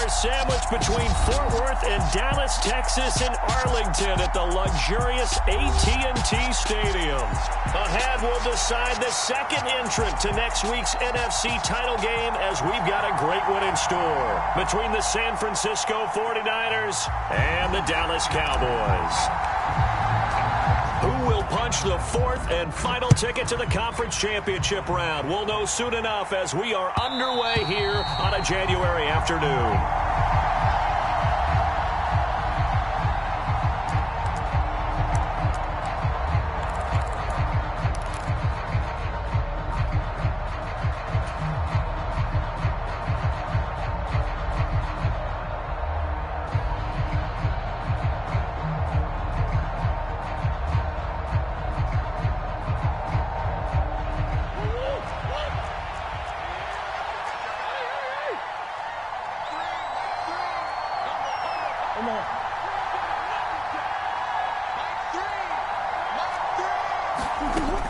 are sandwiched between Fort Worth and Dallas, Texas, and Arlington at the luxurious AT&T Stadium. Ahead, we'll decide the second entrant to next week's NFC title game as we've got a great one in store between the San Francisco 49ers and the Dallas Cowboys. Who will punch the fourth and final ticket to the conference championship round? We'll know soon enough as we are underway here on a January afternoon.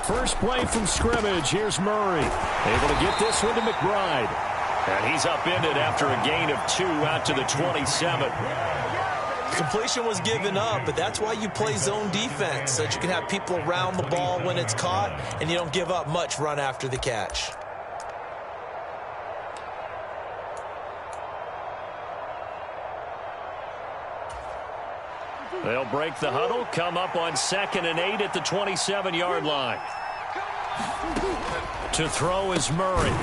First play from scrimmage. Here's Murray. Able to get this one to McBride. And he's upended after a gain of 2 out to the 27. Completion was given up, but that's why you play zone defense, so that you can have people around the ball when it's caught, and you don't give up much run after the catch. They'll break the huddle, come up on 2nd and 8 at the 27-yard line. To throw is Murray.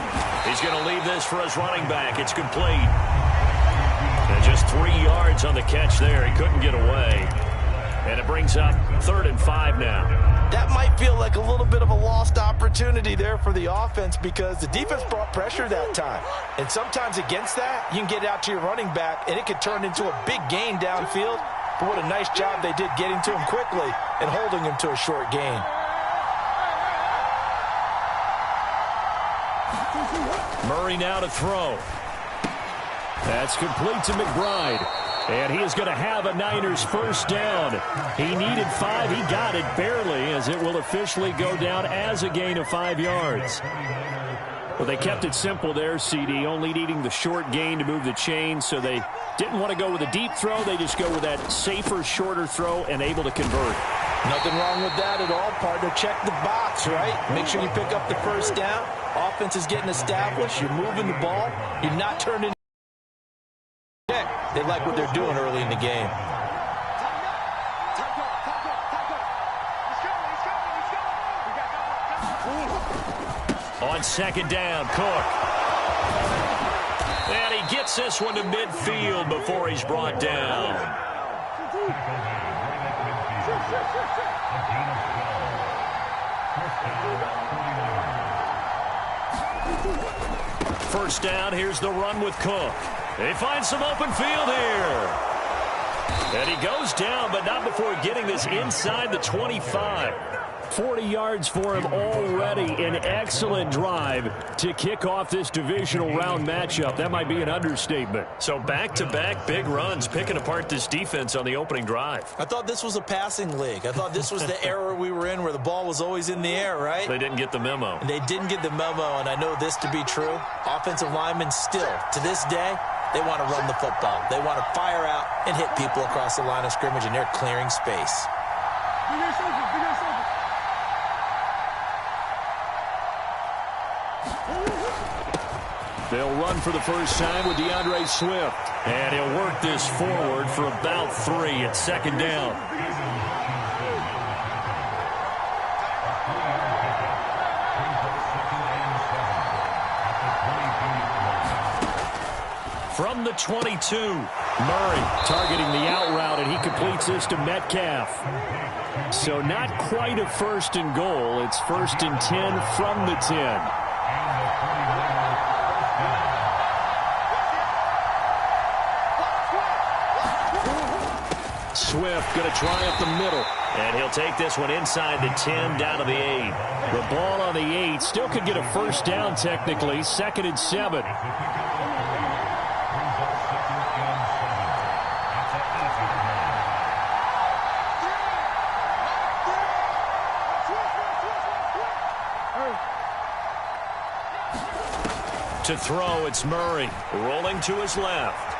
He's going to leave this for his running back. It's complete. And just 3 yards on the catch there. He couldn't get away. And it brings up 3rd and 5 now. That might feel like a little bit of a lost opportunity there for the offense because the defense brought pressure that time. And sometimes against that, you can get out to your running back, and it could turn into a big gain downfield. But what a nice job they did getting to him quickly and holding him to a short gain. Murray now to throw. That's complete to McBride. And he is going to have a Niners first down. He needed 5. He got it barely as it will officially go down as a gain of 5 yards. Well, they kept it simple there, CD, only needing the short gain to move the chain, so they didn't want to go with a deep throw. They just go with that safer, shorter throw and able to convert. Nothing wrong with that at all, partner. Check the box, right? Make sure you pick up the first down. Offense is getting established. You're moving the ball. You're not turning. They like what they're doing early in the game. On 2nd down, Cook. And he gets this one to midfield before he's brought down. First down, here's the run with Cook. They find some open field here. And he goes down, but not before getting this inside the 25. 40 yards for him already. An excellent drive to kick off this divisional round matchup. That might be an understatement. So back-to-back big runs picking apart this defense on the opening drive. I thought this was a passing league. I thought this was the era we were in where the ball was always in the air, right? They didn't get the memo. And they didn't get the memo, and I know this to be true. Offensive linemen still, to this day, they want to run the football. They want to fire out and hit people across the line of scrimmage, and they're clearing space. They'll run for the first time with DeAndre Swift. And he'll work this forward for about 3 at 2nd down. From the 22, Murray targeting the out route, and he completes this to Metcalf. So not quite a 1st and goal. It's 1st and 10 from the 10. Swift going to try up the middle. And he'll take this one inside the 10 down to the 8. The ball on the 8 still could get a first down technically. 2nd and 7. To throw, it's Murray. Rolling to his left.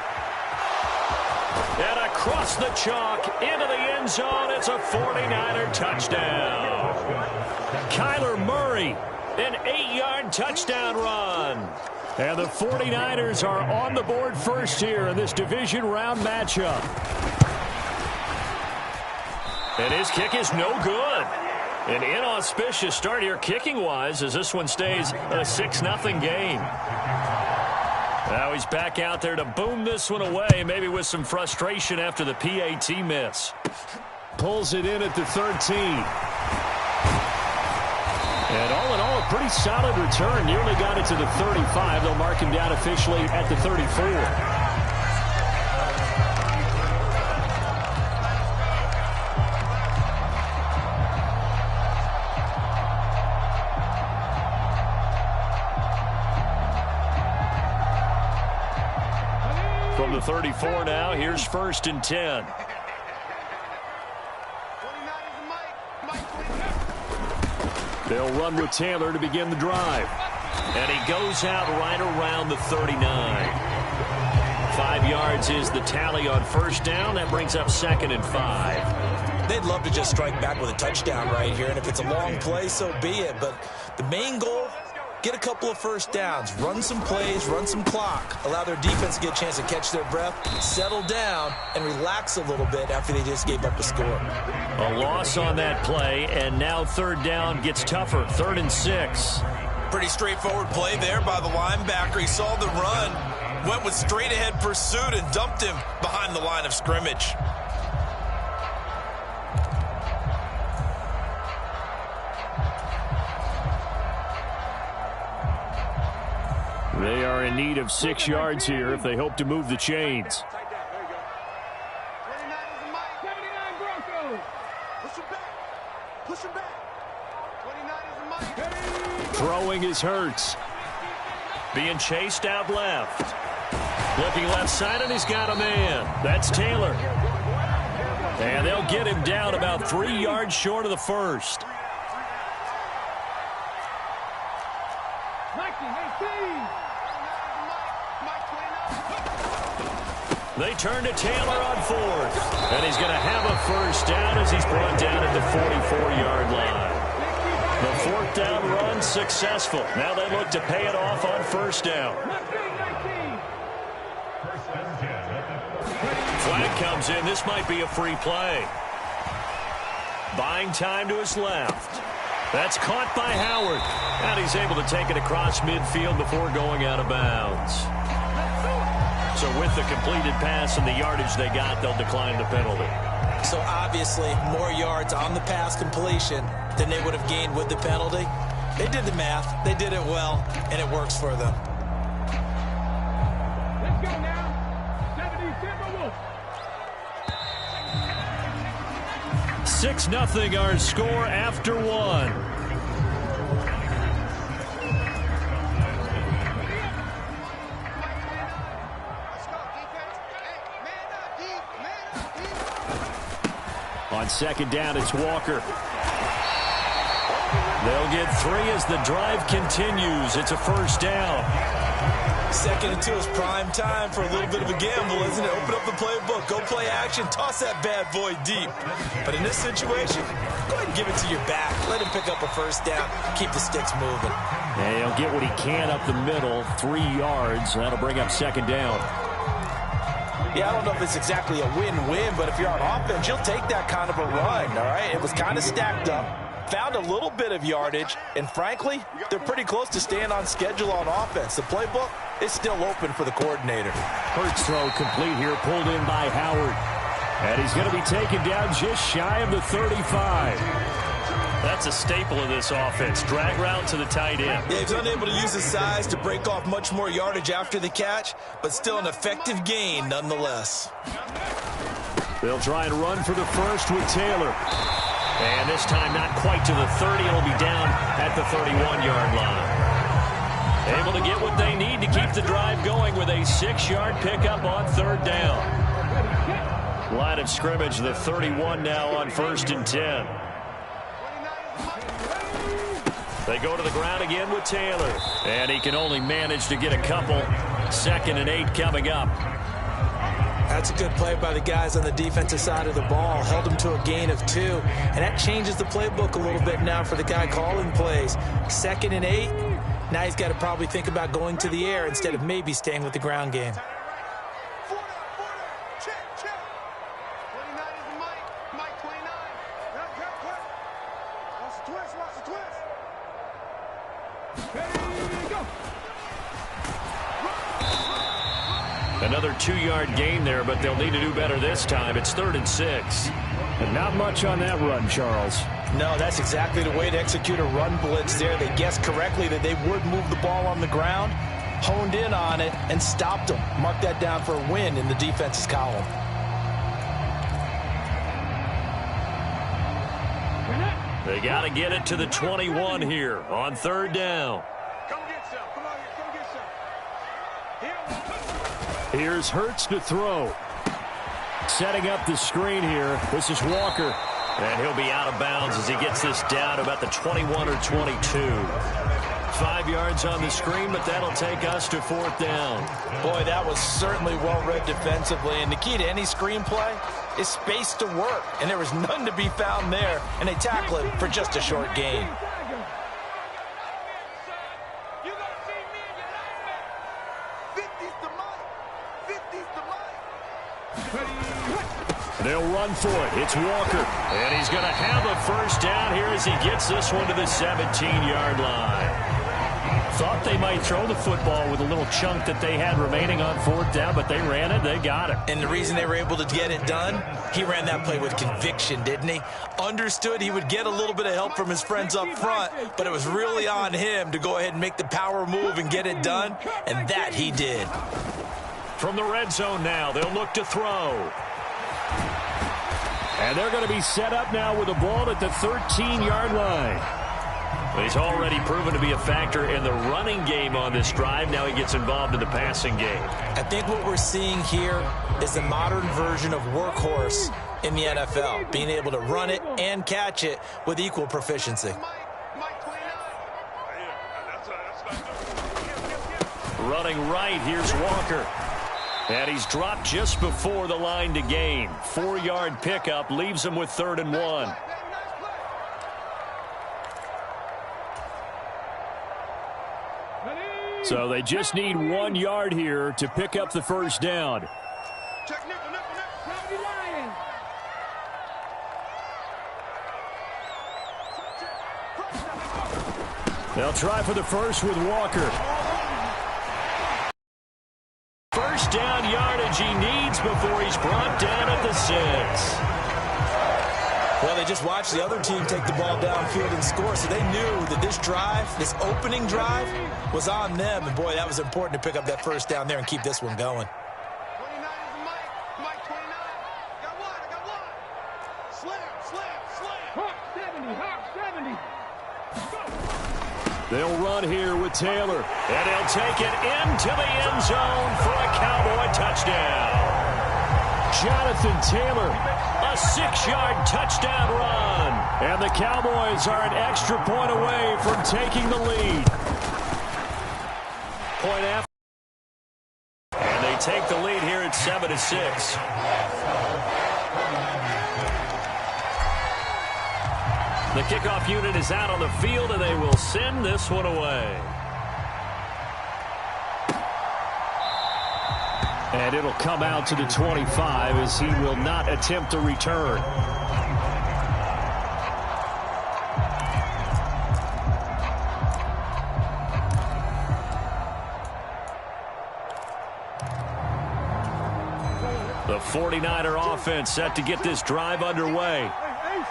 across the chalk, into the end zone. It's a 49er touchdown. Kyler Murray, an 8-yard touchdown run. And the 49ers are on the board first here in this division round matchup. And his kick is no good. An inauspicious start here kicking-wise as this one stays a 6-0 game. Now he's back out there to boom this one away, maybe with some frustration after the PAT miss. Pulls it in at the 13. And all in all, a pretty solid return. Nearly got it to the 35. They'll mark him down officially at the 34. From the 34 now, here's 1st and 10. They'll run with Taylor to begin the drive. And he goes out right around the 39. 5 yards is the tally on 1st down. That brings up 2nd and 5. They'd love to just strike back with a touchdown right here, and if it's a long play, so be it. But the main goal, get a couple of 1st downs, run some plays, run some clock, allow their defense to get a chance to catch their breath, settle down, and relax a little bit after they just gave up a score. A loss on that play, and now 3rd down gets tougher, 3rd and 6. Pretty straightforward play there by the linebacker. He saw the run, went with straight-ahead pursuit, and dumped him behind the line of scrimmage. They are in need of 6 yards here if they hope to move the chains. Throwing is Hurts. Being chased out left. Looking left side, and he's got a man. That's Taylor. And they'll get him down about 3 yards short of the 1st. They turn to Taylor on 4th. And he's going to have a 1st down as he's brought down at the 44-yard line. The 4th down run successful. Now they look to pay it off on 1st down. Flag comes in. This might be a free play. Buying time to his left. That's caught by Howard. And he's able to take it across midfield before going out of bounds. So with the completed pass and the yardage they got, they'll decline the penalty. So obviously more yards on the pass completion than they would have gained with the penalty. They did the math. They did it well, and it works for them. Let's go now. 6-0 our score after 1. On 2nd down, it's Walker. They'll get 3 as the drive continues. It's a 1st down. 2nd and 2 is prime time for a little bit of a gamble, isn't it? Open up the playbook, go play action, toss that bad boy deep. But in this situation, go ahead and give it to your back. Let him pick up a 1st down, keep the sticks moving. And he'll get what he can up the middle, 3 yards. That'll bring up 2nd down. Yeah, I don't know if it's exactly a win-win, but if you're on offense, you'll take that kind of a run, all right? It was kind of stacked up, found a little bit of yardage, and frankly, they're pretty close to staying on schedule on offense. The playbook is still open for the coordinator. Hurts throw complete here, pulled in by Howard. And he's going to be taken down just shy of the 35. That's a staple of this offense. Drag route to the tight end. Yeah, he's unable to use his size to break off much more yardage after the catch, but still an effective gain nonetheless. They'll try and run for the 1st with Taylor. And this time not quite to the 30. It'll be down at the 31-yard line. Able to get what they need to keep the drive going with a 6-yard pickup on 3rd down. Line of scrimmage, the 31 now on 1st and 10. They go to the ground again with Taylor. And he can only manage to get a couple. 2nd and 8 coming up. that's a good play by the guys on the defensive side of the ball. Held them to a gain of 2, and that changes the playbook a little bit now for the guy calling plays. 2nd and 8, now he's got to probably think about going to the air instead of maybe staying with the ground game. Another 2-yard gain there, but they'll need to do better this time. It's 3rd and 6. And not much on that run, Charles. No, that's exactly the way to execute a run blitz there. They guessed correctly that they would move the ball on the ground, honed in on it, and stopped them. Mark that down for a win in the defense's column. They got to get it to the 21 here on 3rd down. Here's Hurts to throw. Setting up the screen here. This is Walker. And he'll be out of bounds as he gets this down to about the 21 or 22. 5 yards on the screen, but that'll take us to 4th down. Boy, that was certainly well read defensively. And the key to any screenplay is space to work. And there was none to be found there. And they tackle it for just a short gain. They'll run for it. It's Walker. And he's going to have a 1st down here as he gets this one to the 17-yard line. Thought they might throw the football with a little chunk that they had remaining on 4th down, but they ran it. They got it. And the reason they were able to get it done, he ran that play with conviction, didn't he? Understood he would get a little bit of help from his friends up front, but it was really on him to go ahead and make the power move and get it done, and that he did. From the red zone now, they'll look to throw. And they're going to be set up now with the ball at the 13-yard line. He's already proven to be a factor in the running game on this drive. Now he gets involved in the passing game. I think what we're seeing here is the modern version of workhorse in the NFL, being able to run it and catch it with equal proficiency. Running right, here's Walker. And he's dropped just before the line to gain. 4-yard pickup leaves him with 3rd and 1. So they just need 1 yard here to pick up the 1st down. They'll try for the 1st with Walker. 1st down yardage he needs before he's brought down at the 6. Well, they just watched the other team take the ball downfield and score, so they knew that this drive, this opening drive, was on them. And, boy, that was important to pick up that 1st down there and keep this one going. They'll run here with Taylor. And he'll take it into the end zone for a Cowboy touchdown. Jonathan Taylor. A 6-yard touchdown run. And the Cowboys are an extra point away from taking the lead. Point after. And they take the lead here at 7-6. The kickoff unit is out on the field, and they will send this one away. And it'll come out to the 25 as he will not attempt a return. The 49er offense set to get this drive underway.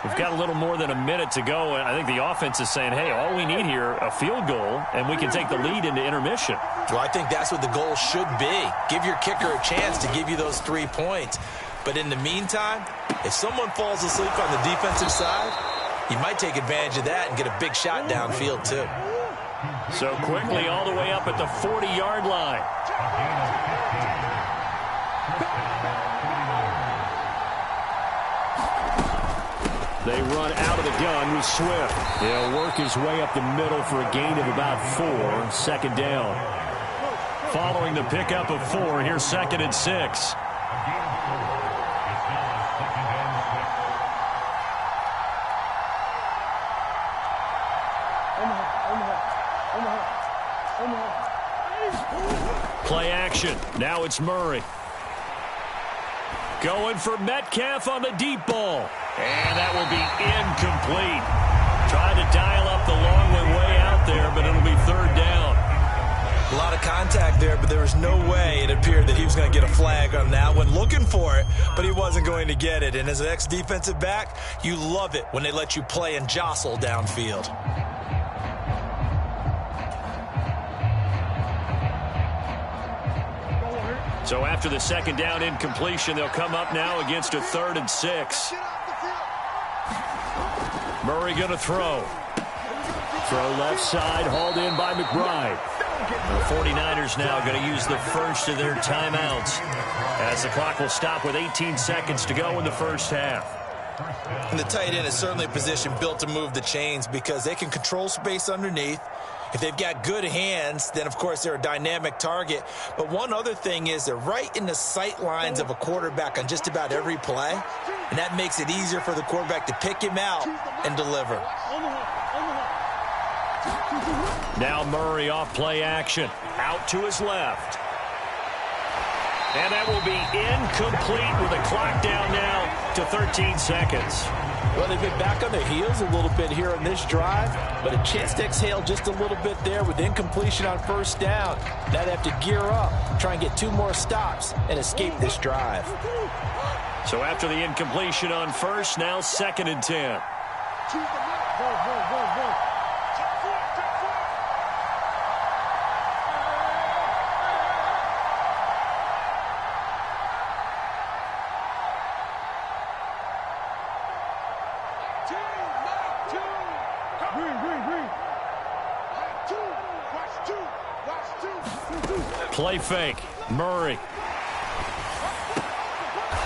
We've got a little more than a minute to go, and I think the offense is saying, hey, all we need here, a field goal, and we can take the lead into intermission. Well, I think that's what the goal should be. Give your kicker a chance to give you those 3 points. But in the meantime, if someone falls asleep on the defensive side, you might take advantage of that and get a big shot downfield, too. So quickly all the way up at the 40-yard line. They run out of the gun with Swift. He'll work his way up the middle for a gain of about 4. 2nd down. Following the pickup of 4, here's 2nd and 6. action. Now it's Murray. Going for Metcalf on the deep ball. And that will be incomplete. Trying to dial up the long way out there, but it'll be third down. A lot of contact there, but there was no way it appeared that he was going to get a flag on that one. Looking for it, but he wasn't going to get it. And as an ex-defensive back, you love it when they let you play and jostle downfield. So after the second down incompletion, they'll come up now against a 3rd and 6. Murray going to throw. Throw left side, hauled in by McBride. The 49ers now going to use the first of their timeouts as the clock will stop with 18 seconds to go in the first half. And the tight end is certainly a position built to move the chains because they can control space underneath. If they've got good hands, then, of course, they're a dynamic target. But one other thing is they're right in the sight lines of a quarterback on just about every play, and that makes it easier for the quarterback to pick him out and deliver. Now Murray off play action. Out to his left. And that will be incomplete with the clock down now to 13 seconds. Well, they've been back on their heels a little bit here on this drive, but a chance to exhale just a little bit there with incompletion on first down. Now they have to gear up, try and get 2 more stops, and escape this drive. So after the incompletion on first, now 2nd and 10. Play fake. Murray.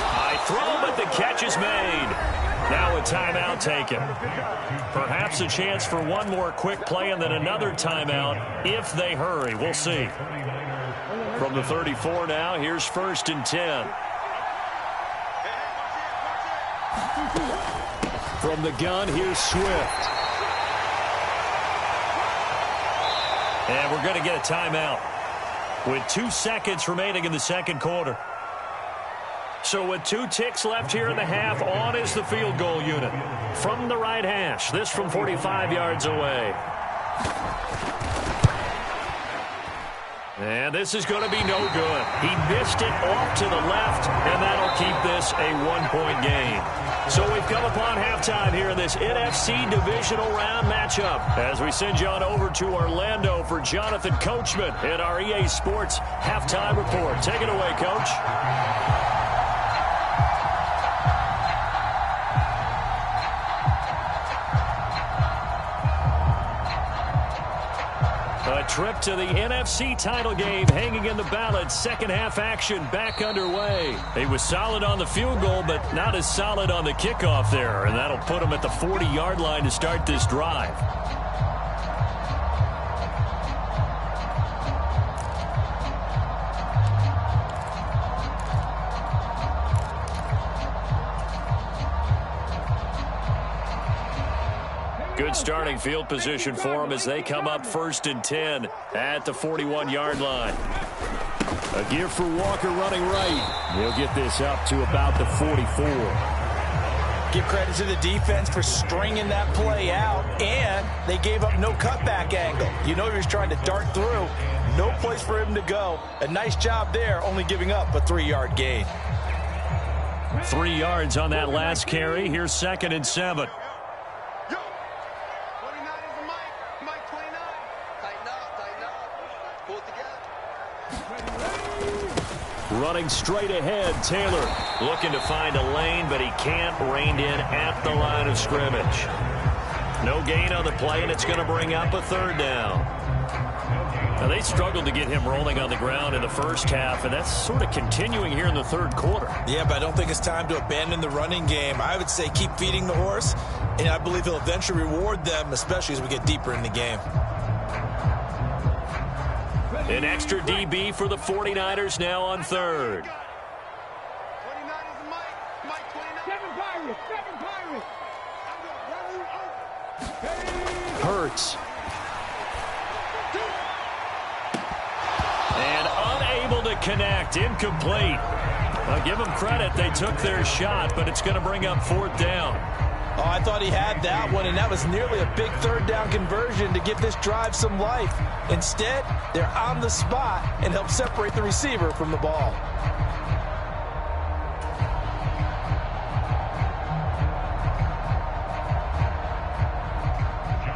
High throw, but the catch is made. Now a timeout taken. Perhaps a chance for one more quick play and then another timeout if they hurry. We'll see. From the 34 now, here's 1st and 10. From the gun, here's Swift. And we're going to get a timeout with 2 seconds remaining in the second quarter. So with 2 ticks left here in the half, on is the field goal unit. From the right hash, this from 45 yards away. And this is going to be no good. He missed it off to the left, and that'll keep this a 1-point game. So we've come upon halftime here in this NFC divisional round matchup as we send you on over to Orlando for Jonathan Coachman at our EA Sports Halftime Report. Take it away, Coach. A trip to the NFC title game hanging in the balance. Second half action back underway. He was solid on the field goal, but not as solid on the kickoff there. And that'll put him at the 40-yard line to start this drive. Good starting field position for him as they come up 1st and 10 at the 41-yard line. A give for Walker running right. He'll get this up to about the 44. Give credit to the defense for stringing that play out, and they gave up no cutback angle. You know he was trying to dart through. No place for him to go. A nice job there, only giving up a 3-yard gain. 3 yards on that last carry. Here's 2nd and 7. Running straight ahead, Taylor looking to find a lane, but he can't. Reined in at the line of scrimmage. No gain on the play, and it's going to bring up a 3rd down. Now, they struggled to get him rolling on the ground in the first half, and that's sort of continuing here in the 3rd quarter. Yeah, but I don't think it's time to abandon the running game. I would say keep feeding the horse, and I believe he'll eventually reward them, especially as we get deeper in the game. An extra DB for the 49ers now on 3rd. Hurts. And unable unable to connect. Incomplete. I'll give them credit. They took their shot, but it's going to bring up 4th down. Oh, I thought he had that one, and that was nearly a big 3rd down conversion to give this drive some life. Instead, they're on the spot and help separate the receiver from the ball.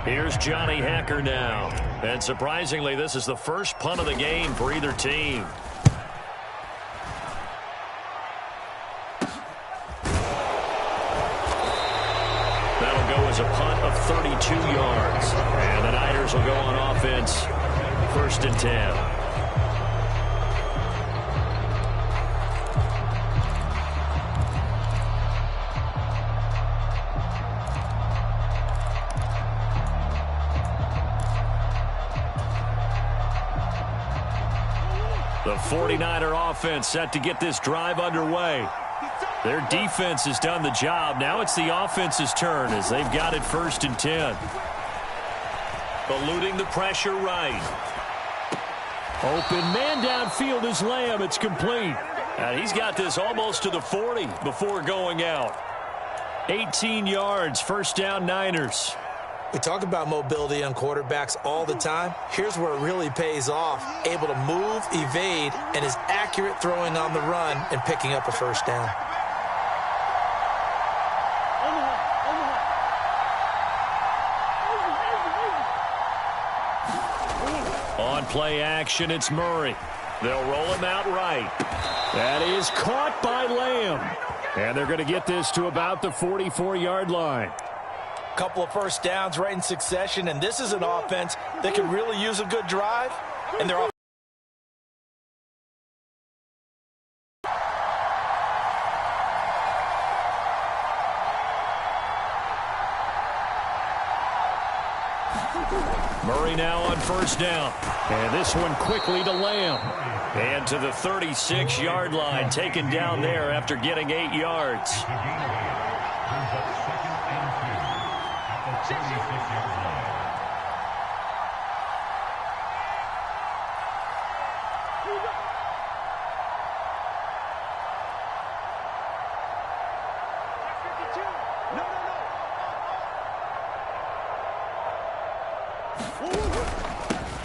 Here's Johnny Hacker now. And surprisingly, this is the first punt of the game for either team. That'll go as a punt of 32 yards. And the Niners will go on offense, 1st and 10. The 49er offense set to get this drive underway. Their defense has done the job. Now it's the offense's turn as they've got it 1st and 10. Eluding the pressure right. Open man downfield is Lamb. It's complete. And he's got this almost to the 40 before going out. 18 yards, 1st down Niners. We talk about mobility on quarterbacks all the time. Here's where it really pays off. Able to move, evade, and is accurate throwing on the run and picking up a 1st down. On play action, it's Murray. They'll roll him out right. That is caught by Lamb. And they're going to get this to about the 44-yard line. Couple of 1st downs right in succession, and this is an offense that can really use a good drive, and they're Murray now on 1st down. And this one quickly to Lamb. And to the 36-yard line, taken down there after getting 8 yards.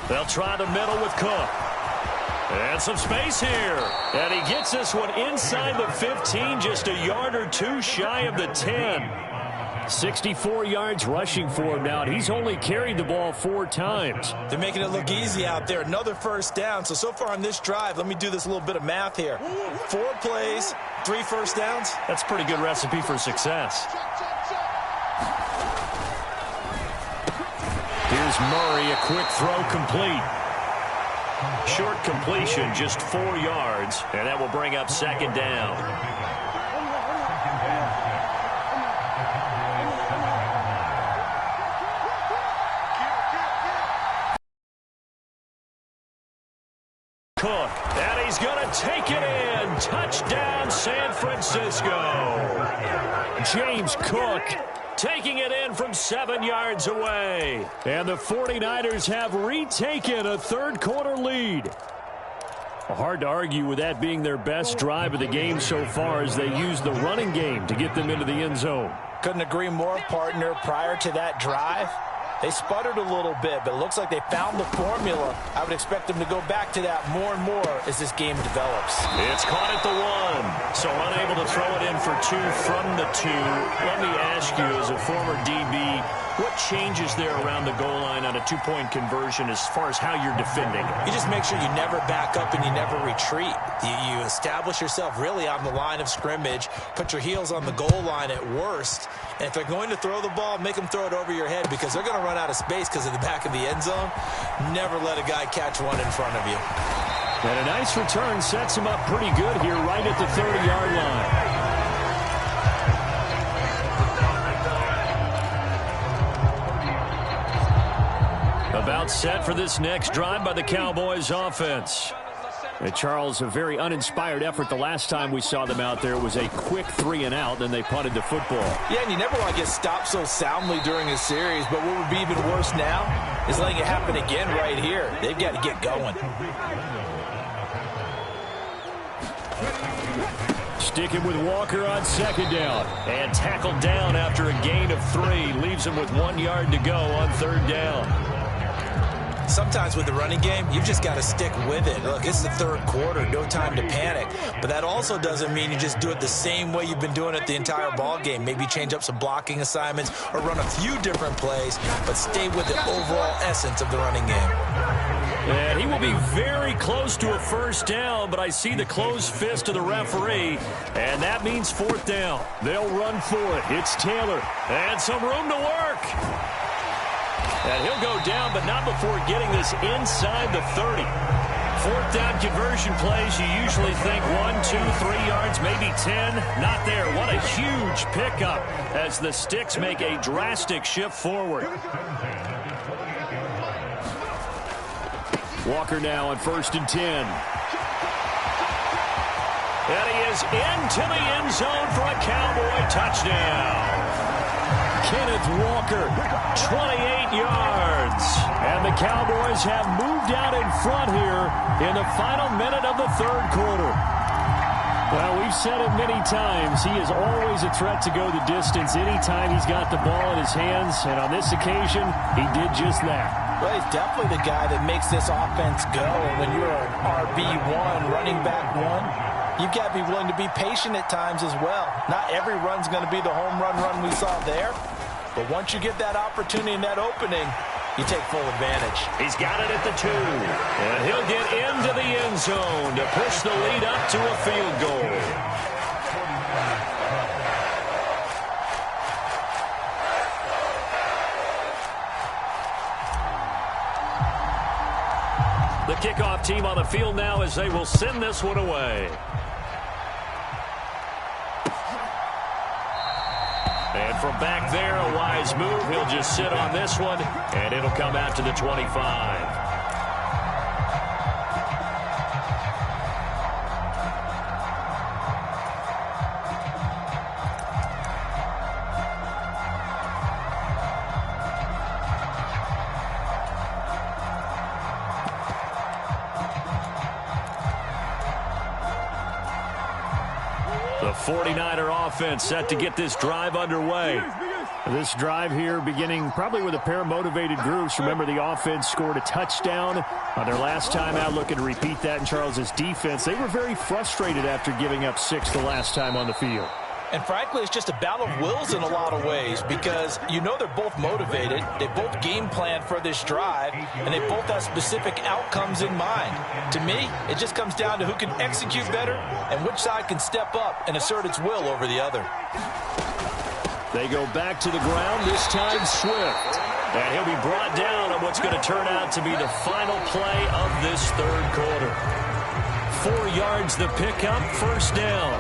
They'll try the middle with Cook. And some space here. And he gets this one inside the 15, just a yard or two shy of the 10. 64 yards rushing for him now, and he's only carried the ball 4 times. They're making it look easy out there. Another 1st down. So far on this drive, let me do this little bit of math here. 4 plays, 3 1st downs. That's a pretty good recipe for success. Here's Murray, a quick throw complete. Short completion, just 4 yards, and that will bring up 2nd down. Cook, and he's going to take it in. Touchdown, San Francisco. James Cook taking it in from 7 yards away. And the 49ers have retaken a 3rd-quarter lead. Hard to argue with that being their best drive of the game so far as they use the running game to get them into the end zone. Couldn't agree more, partner. Prior to that drive, they sputtered a little bit, but it looks like they found the formula. I would expect them to go back to that more and more as this game develops. It's caught at the 1, so unable to throw it in for 2 from the 2. Let me ask you, as a former DB, what changes there around the goal line on a 2-point conversion as far as how you're defending? You just make sure you never back up and you never retreat. You establish yourself really on the line of scrimmage, put your heels on the goal line at worst, and if they're going to throw the ball, make them throw it over your head because they're going to run out of space because of the back of the end zone. Never let a guy catch one in front of you. And a nice return sets him up pretty good here right at the 30-yard line. About set for this next drive by the Cowboys offense. And Charles, a very uninspired effort the last time we saw them out there. It was a quick 3-and-out, then they punted the football. Yeah, and you never want to get stopped so soundly during a series, but what would be even worse now is letting it happen again right here. They've got to get going. Sticking with Walker on second down. And tackled down after a gain of 3. Leaves him with 1 yard to go on third down. Sometimes with the running game, you've just got to stick with it. Look, it's the third quarter, no time to panic. But that also doesn't mean you just do it the same way you've been doing it the entire ball game. Maybe change up some blocking assignments or run a few different plays, but stay with the overall essence of the running game. And he will be very close to a first down, but I see the closed fist of the referee, and that means fourth down. They'll run for it. It's Taylor, and some room to work. And he'll go down, but not before getting this inside the 30. Fourth down conversion plays, you usually think 1, 2, 3 yards, maybe 10. Not there. What a huge pickup as the Sticks make a drastic shift forward. Walker now on 1st and 10. And he is into the end zone for a Cowboy touchdown. Kenneth Walker, 28 yards. And the Cowboys have moved out in front here in the final minute of the third quarter. Well, we've said it many times. He is always a threat to go the distance anytime he's got the ball in his hands. And on this occasion, he did just that. Well, he's definitely the guy that makes this offense go. And when you're an RB1, running back 1, you've got to be willing to be patient at times as well. Not every run's going to be the home run we saw there. But once you get that opportunity and that opening, you take full advantage. He's got it at the 2. And he'll get into the end zone to push the lead up to a field goal. The kickoff team on the field now as they will send this one away. And from back there, a wise move. He'll just sit on this one, and it'll come out to the 25. The 49er offense set to get this drive underway. This drive here beginning probably with a pair of motivated groups. Remember, the offense scored a touchdown on their last time out. Looking to repeat that in Charles's defense. They were very frustrated after giving up 6 the last time on the field. And frankly, it's just a battle of wills in a lot of ways because you know they're both motivated. They both game plan for this drive, and they both have specific outcomes in mind. To me, it just comes down to who can execute better and which side can step up and assert its will over the other. They go back to the ground, this time Swift. And he'll be brought down on what's going to turn out to be the final play of this third quarter. 4 yards the pickup, first down.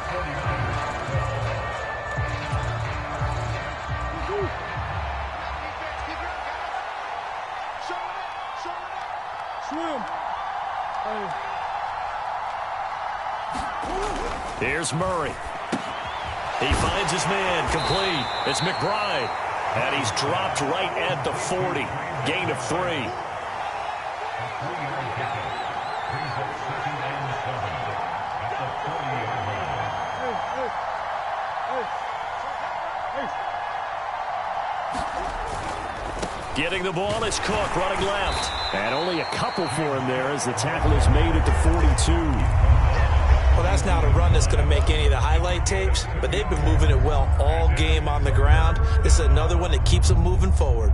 Here's Murray. He finds his man, complete. It's McBride. And he's dropped right at the 40. Gain of 3. Getting the ball, it's Cook running left. And only a couple for him there as the tackle is made at the 42. Well, that's not a run that's going to make any of the highlight tapes, but they've been moving it well all game on the ground. This is another one that keeps them moving forward.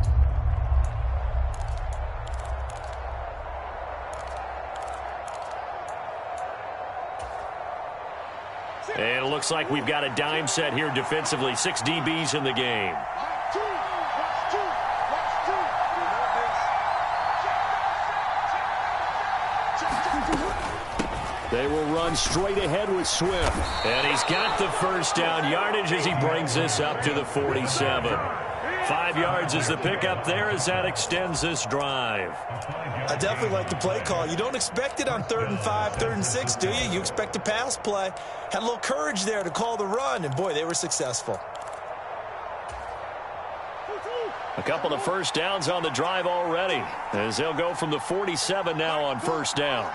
And it looks like we've got a dime set here defensively. 6 DBs in the game. They will run straight ahead with Swift. And he's got the first down yardage as he brings this up to the 47. 5 yards is the pickup there as that extends this drive. I definitely like the play call. You don't expect it on 3rd and 5, 3rd and 6, do you? You expect a pass play. Had a little courage there to call the run, and boy, they were successful. A couple of first downs on the drive already as they'll go from the 47 now on first down.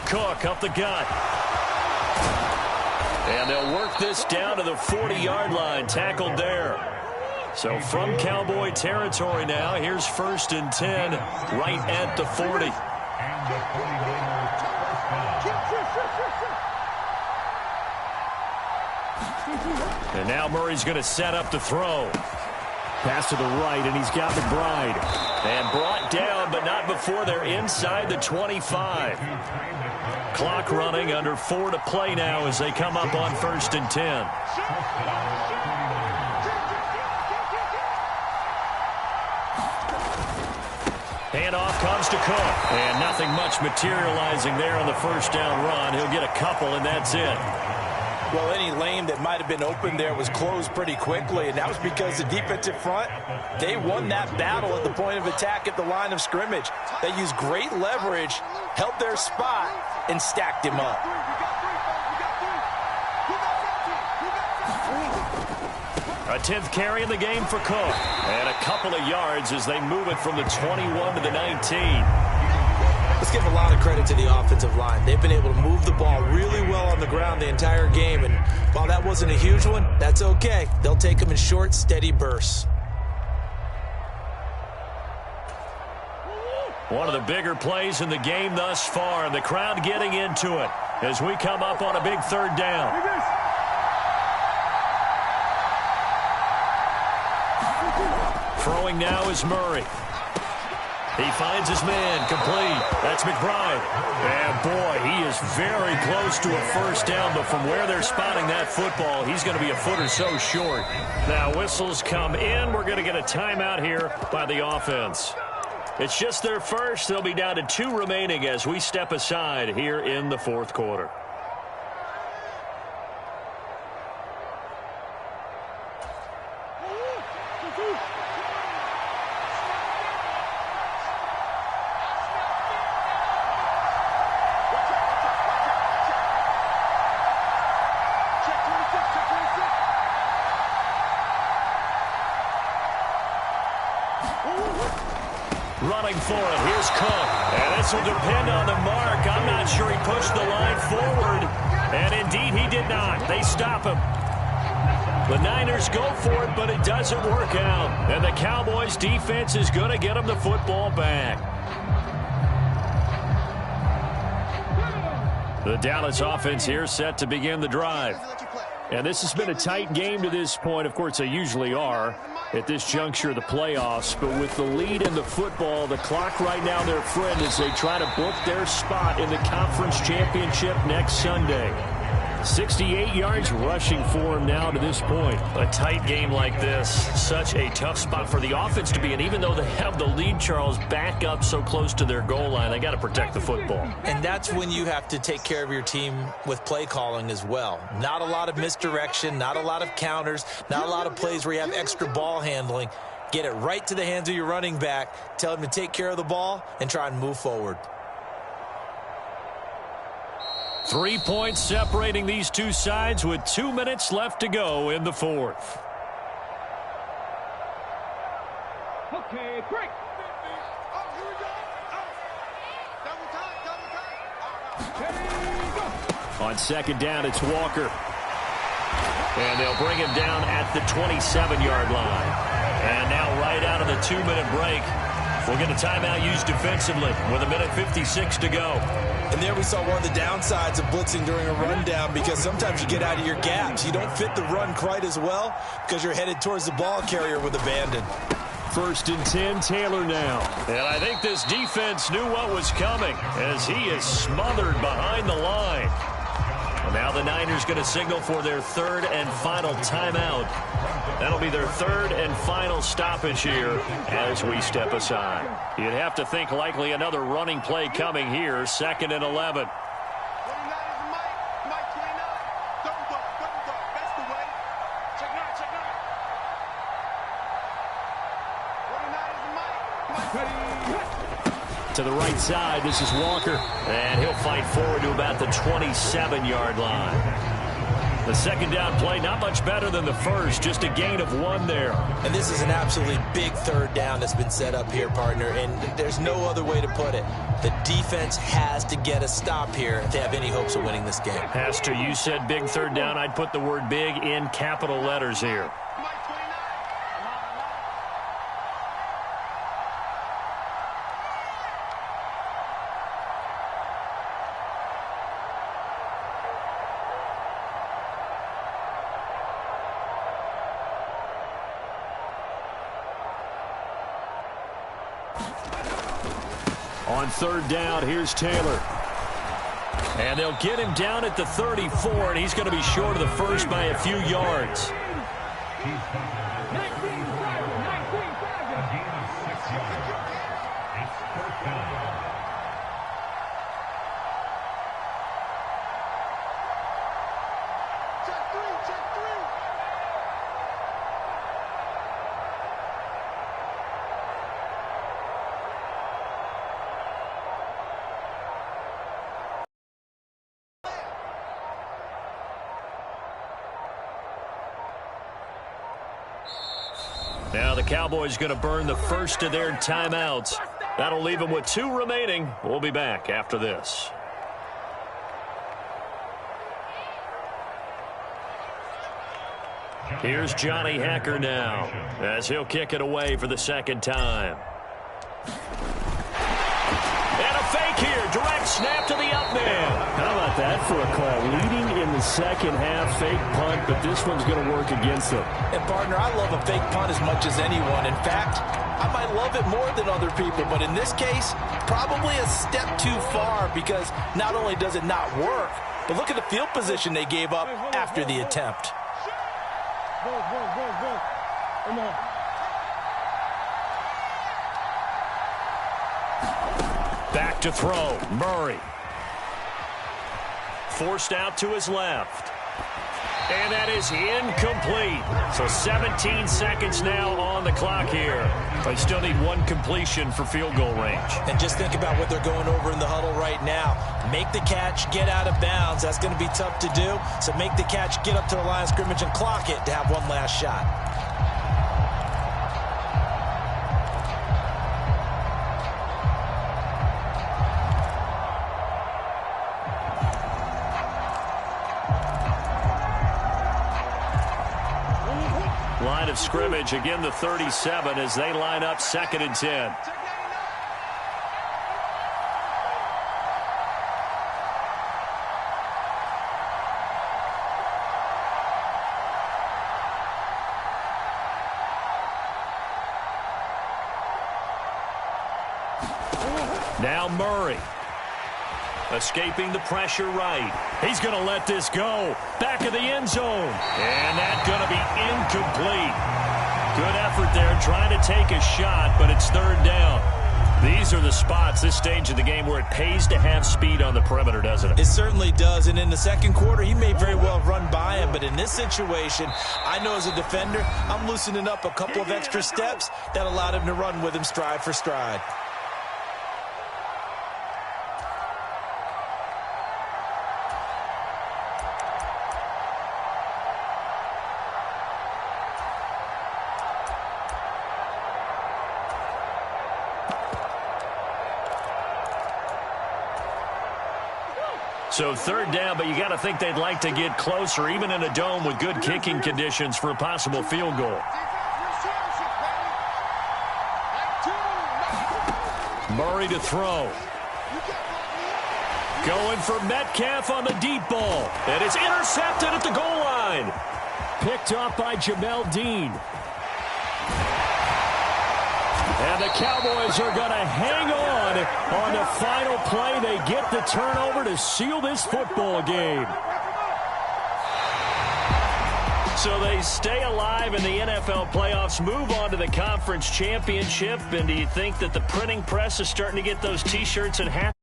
Cook up the gut. And they'll work this down to the 40-yard line, tackled there. So from Cowboy territory now, here's 1st and 10, right at the 40. And now Murray's going to set up the throw. Pass to the right, and he's got McBride. And brought down, but not before they're inside the 25. Clock running, under 4 to play now as they come up on 1st and 10. Handoff comes to Cook. And nothing much materializing there on the first down run. He'll get a couple, and that's it. Well, any lane that might have been open there was closed pretty quickly, and that was because the defensive front, they won that battle at the point of attack at the line of scrimmage. They used great leverage, held their spot, and stacked him up. A 10th carry in the game for Cook. And a couple of yards as they move it from the 21 to the 19. Let's give a lot of credit to the offensive line. They've been able to move the ball really well on the ground the entire game. And while that wasn't a huge one, that's okay. They'll take them in short, steady bursts. One of the bigger plays in the game thus far, and the crowd getting into it as we come up on a big 3rd down. Throwing now is Murray. He finds his man, complete. That's McBride. And boy, he is very close to a first down, but from where they're spotting that football, he's going to be a foot or so short. Now whistles come in. We're going to get a timeout here by the offense. It's just their first. They'll be down to 2 remaining as we step aside here in the 4th quarter. Running for it. Here's Cook. And this will depend on the mark. I'm not sure he pushed the line forward. And indeed, he did not. They stop him. The Niners go for it, but it doesn't work out. And the Cowboys defense is going to get him the football back. The Dallas offense here set to begin the drive. And this has been a tight game to this point. Of course, they usually are at this juncture of the playoffs. But with the lead in the football, the clock right now their friend as they try to book their spot in the conference championship next Sunday. 68 yards rushing for him now to this point. A tight game like this, such a tough spot for the offense to be in. Even though they have the lead, Charles, back up so close to their goal line, they got to protect the football. And that's when you have to take care of your team with play calling as well. Not a lot of misdirection, not a lot of counters, not a lot of plays where you have extra ball handling. Get it right to the hands of your running back, tell him to take care of the ball, and try and move forward. 3 points separating these two sides with 2 minutes left to go in the 4th. Okay, break. On 2nd down, it's Walker. And they'll bring him down at the 27-yard line. And now right out of the 2-minute break, we'll get a timeout used defensively with 1:56 to go. And there we saw one of the downsides of blitzing during a rundown, because sometimes you get out of your gaps. You don't fit the run quite as well because you're headed towards the ball carrier with abandon. 1st and 10, Taylor now. And I think this defense knew what was coming as he is smothered behind the line. And now the Niners going to signal for their 3rd and final timeout. That'll be their 3rd and final stoppage here as we step aside. You'd have to think likely another running play coming here, 2nd and 11. To the right side, this is Walker. And he'll fight forward to about the 27-yard line. The second down play, not much better than the first, just a gain of 1 there. And this is an absolutely big third down that's been set up here, partner, and there's no other way to put it. The defense has to get a stop here if they have any hopes of winning this game. Has to. You said big third down. I'd put the word big in capital letters here. On third down, here's Taylor. And they'll get him down at the 34, and he's going to be short of the first by a few yards. Now the Cowboys going to burn the first of their timeouts. That'll leave them with 2 remaining. We'll be back after this. Here's Johnny Hacker now as he'll kick it away for the second time. And a fake here. Direct snap to the up man. How about that for a call? Leading in the second half, fake punt, but this one's going to work against them. And, partner, I love a fake punt as much as anyone. In fact, I might love it more than other people, but in this case, probably a step too far because not only does it not work, but look at the field position they gave up after the attempt. Come on. Back to throw. Murray. Forced out to his left. And that is incomplete. So 17 seconds now on the clock here. They still need 1 completion for field goal range. And just think about what they're going over in the huddle right now. Make the catch, get out of bounds. That's going to be tough to do. So make the catch, get up to the line of scrimmage, and clock it to have 1 last shot. Line of scrimmage, again the 37 as they line up 2nd and 10. Now Murray. Escaping the pressure right. He's going to let this go. Back of the end zone. And that's going to be incomplete. Good effort there trying to take a shot, but it's 3rd down. These are the spots, this stage of the game, where it pays to have speed on the perimeter, doesn't it? It certainly does, and in the second quarter, he may very well run by him, but in this situation, I know as a defender, I'm loosening up a couple of extra steps that allowed him to run with him stride for stride. So 3rd down, but you got to think they'd like to get closer, even in a dome with good kicking conditions for a possible field goal. Murray to throw. Going for Metcalf on the deep ball. And it's intercepted at the goal line. Picked off by Jamel Dean. And the Cowboys are going to hang on the final play. They get the turnover to seal this football game. So they stay alive in the NFL playoffs, move on to the conference championship. And do you think that the printing press is starting to get those T-shirts and hats?